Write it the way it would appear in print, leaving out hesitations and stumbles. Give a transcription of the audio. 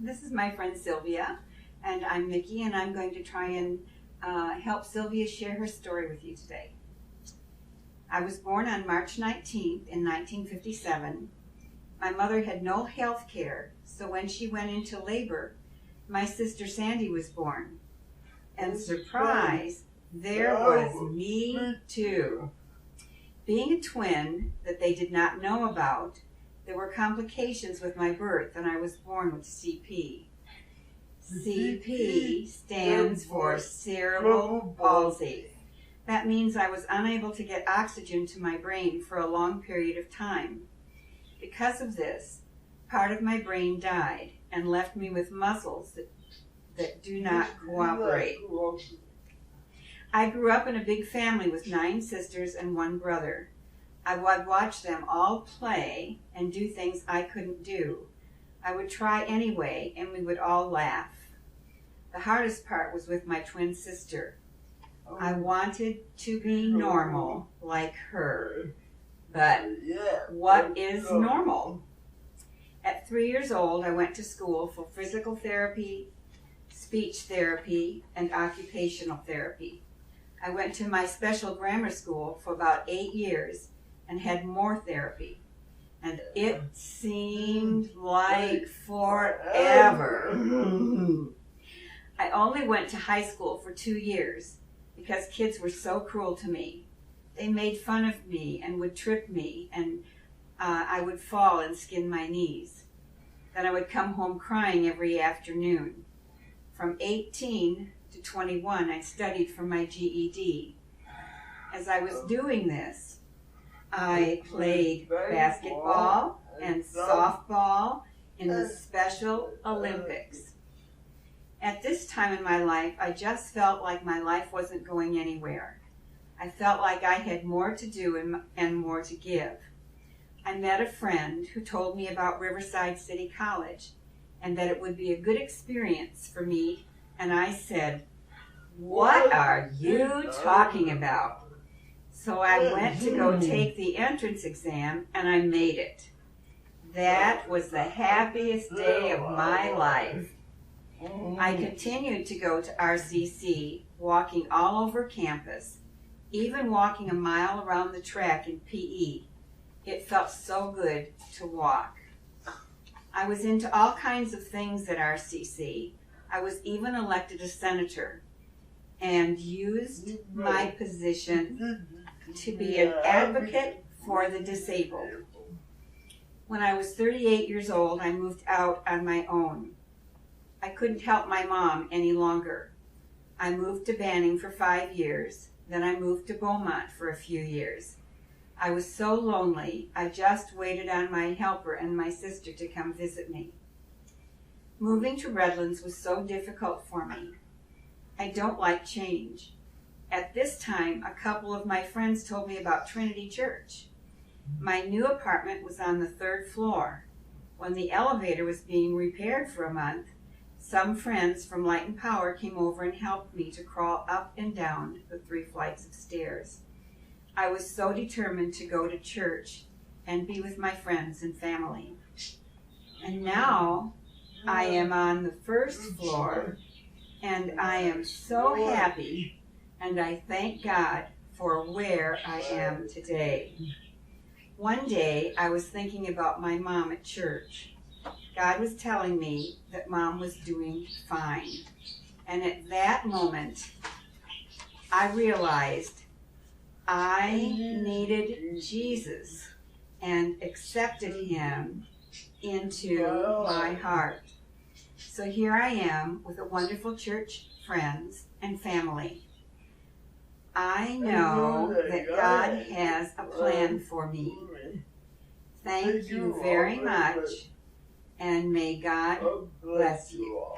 This is my friend Sylvia, and I'm Mickey, and I'm going to try and help Sylvia share her story with you today. I was born on March 19th in 1957. My mother had no health care, so when she went into labor, my sister Sandy was born. And surprise, there was me too. Being a twin that they did not know about, there were complications with my birth, and I was born with CP. CP stands for cerebral palsy. That means I was unable to get oxygen to my brain for a long period of time. Because of this, part of my brain died and left me with muscles that do not cooperate. I grew up in a big family with 9 sisters and 1 brother. I would watch them all play and do things I couldn't do. I would try anyway, and we would all laugh. The hardest part was with my twin sister. I wanted to be normal like her. But what is normal? At 3 years old, I went to school for physical therapy, speech therapy, and occupational therapy. I went to my special grammar school for about 8 years and had more therapy. And it seemed like forever. I only went to high school for 2 years because kids were so cruel to me. They made fun of me and would trip me, and I would fall and skin my knees. Then I would come home crying every afternoon. From 18 to 21, I studied for my GED. As I was doing this, I played basketball and softball in the Special Olympics. At this time in my life, I just felt like my life wasn't going anywhere. I felt like I had more to do and more to give. I met a friend who told me about Riverside City College and that it would be a good experience for me, and I said, "What are you talking about?" So I went to go take the entrance exam, and I made it. That was the happiest day of my life. I continued to go to RCC, walking all over campus, even walking a mile around the track in PE. It felt so good to walk. I was into all kinds of things at RCC. I was even elected a senator and used my position to be an advocate for the disabled. When I was 38 years old, I moved out on my own. I couldn't help my mom any longer. I moved to Banning for 5 years. Then I moved to Beaumont for a few years. I was so lonely, I just waited on my helper and my sister to come visit me. Moving to Redlands was so difficult for me. I don't like change. At this time, a couple of my friends told me about Trinity Church. My new apartment was on the 3rd floor. When the elevator was being repaired for a month, some friends from Light and Power came over and helped me to crawl up and down the 3 flights of stairs. I was so determined to go to church and be with my friends and family. And now I am on the 1st floor, and I am so happy, and I thank God for where I am today. One day I was thinking about my mom at church. God was telling me that Mom was doing fine. And at that moment, I realized I needed Jesus and accepted Him into my heart. So here I am with a wonderful church friends and family. I know that God has a plan for me. Thank you very much, and may God bless you.